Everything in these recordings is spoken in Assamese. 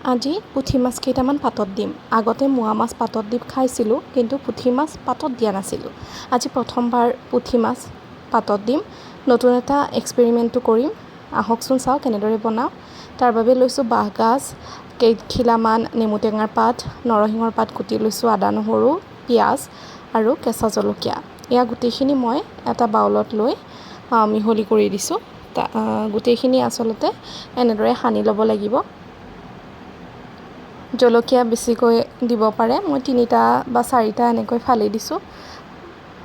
আজি পুঠি মাছ কেইটামান পাতত দিম। আগতে মোৱা মাছ পাতত দি খাইছিলোঁ, কিন্তু পুঠি মাছ পাতত দিয়া নাছিলোঁ। আজি প্ৰথমবাৰ পুঠি মাছ পাতত দিম। নতুন এটা এক্সপেৰিমেণ্টটো কৰিম। আহকচোন চাওঁ কেনেদৰে বনাওঁ। তাৰ বাবে লৈছোঁ বাঁহগাজ, কেইখিলামান নেমু টেঙাৰ পাত, নৰসিংহৰ পাত কুটি লৈছোঁ, আদা নহৰু, পিঁয়াজ আৰু কেঁচা জলকীয়া। এয়া গোটেইখিনি মই এটা বাউলত লৈ মিহলি কৰি দিছোঁ। গোটেইখিনি আচলতে এনেদৰে সানি ল'ব লাগিব। জলকীয়া বেছিকৈ দিব পাৰে। মই 3টা বা 4টা এনেকৈ ফালি দিছোঁ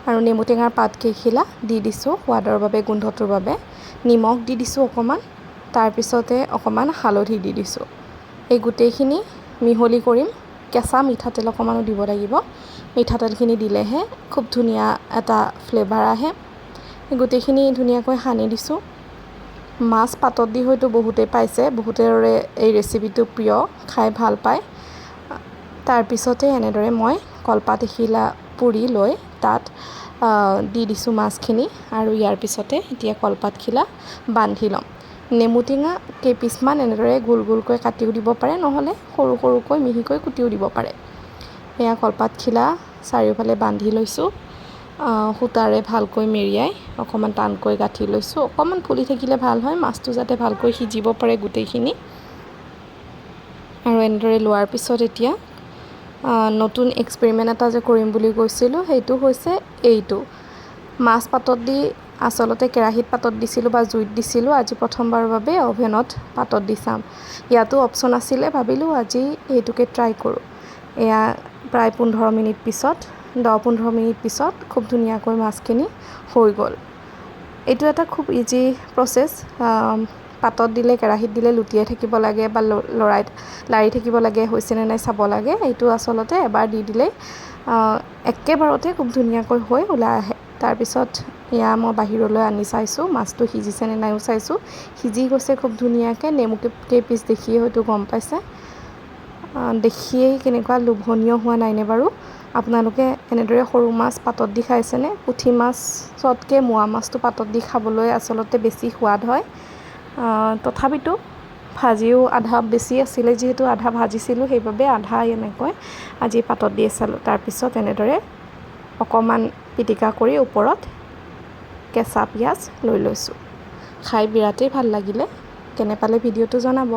আৰু নেমু টেঙাৰ পাত কেইখিলা দি দিছোঁ সোৱাদৰ বাবে, গোন্ধটোৰ বাবে। নিমখ দি দিছোঁ অকণমান, তাৰপিছতে অকণমান হালধি দি দিছোঁ। এই গোটেইখিনি মিহলি কৰিম। কেঁচা মিঠাতেল অকণমানো দিব লাগিব। মিঠাতেলখিনি দিলেহে খুব ধুনীয়া এটা ফ্লেভাৰ আহে। গোটেইখিনি ধুনীয়াকৈ সানি দিছোঁ। মাছ পাতত দি হয়তো বহুতেই পাইছে, বহুতৰে এই ৰেচিপিটো প্ৰিয়, খাই ভাল পায়। তাৰপিছতে এনেদৰে মই কলপাত এখিলা পুৰি লৈ তাত দি দিছোঁ মাছখিনি আৰু ইয়াৰ পিছতে এতিয়া কলপাতখিলা বান্ধি ল'ম। নেমু টেঙা কেইপিচমান এনেদৰে গোল গোলকৈ কাটিও দিব পাৰে, নহ'লে সৰু সৰুকৈ মিহিকৈ কুটিও দিব পাৰে। এয়া কলপাতখিলা চাৰিওফালে বান্ধি লৈছোঁ। সূতাৰে ভালকৈ মেৰিয়াই অকণমান টানকৈ গাঁঠি লৈছোঁ। অকণমান ফুলি থাকিলে ভাল হয়, মাছটো যাতে ভালকৈ সিজিব পাৰে গোটেইখিনি। আৰু এনেদৰে লোৱাৰ পিছত এতিয়া নতুন এক্সপেৰিমেণ্ট এটা যে কৰিম বুলি কৈছিলোঁ, সেইটো হৈছে এইটো। মাছ পাতত দি আচলতে কেৰাহীত পাতত দিছিলোঁ বা জুইত দিছিলোঁ। আজি প্ৰথমবাৰৰ বাবে অভেনত পাতত দি চাম। ইয়াতো অপশ্যন আছিলে, ভাবিলোঁ আজি এইটোকে ট্ৰাই কৰোঁ। এয়া প্ৰায় 15 মিনিট পিছত, 10-15 মিনিট পিছত খুব ধুনীয়াকৈ মাছখিনি হৈ গ'ল। এইটো এটা খুব ইজি প্ৰচেছ। পাতত দিলে, কেৰাহীত দিলে লুটিয়াই থাকিব লাগে বা লাৰি থাকিব লাগে, হৈছেনে নাই চাব লাগে। এইটো আচলতে এবাৰ দি দিলেই একেবাৰতে খুব ধুনীয়াকৈ হৈ ওলাই আহে। তাৰপিছত এয়া মই বাহিৰলৈ আনি চাইছোঁ, মাছটো সিজিছেনে নাইও চাইছোঁ। সিজি গৈছে খুব ধুনীয়াকৈ। নেমু কেইপিচ দেখিয়ে হয়তো গম পাইছে। দেখিয়েই কেনেকুৱা লোভনীয় হোৱা নাইনে বাৰু? আপোনালোকে এনেদৰে সৰু মাছ পাতত দি খাইছেনে? পুঠি মাছতকৈ মোৱা মাছটো পাতত দি খাবলৈ আচলতে বেছি সোৱাদ হয়। তথাপিতো ভাজিও আধা বেছি আছিলে, যিহেতু আধা ভাজিছিলোঁ, সেইবাবে আধা এনেকৈ আজি পাতত দি চালোঁ। তাৰপিছত এনেদৰে অকণমান পিটিকা কৰি ওপৰত কেঁচা পিঁয়াজ লৈ লৈছোঁ। খাই বিৰাটেই ভাল লাগিলে। কেনে পালে ভিডিঅ'টো জনাব।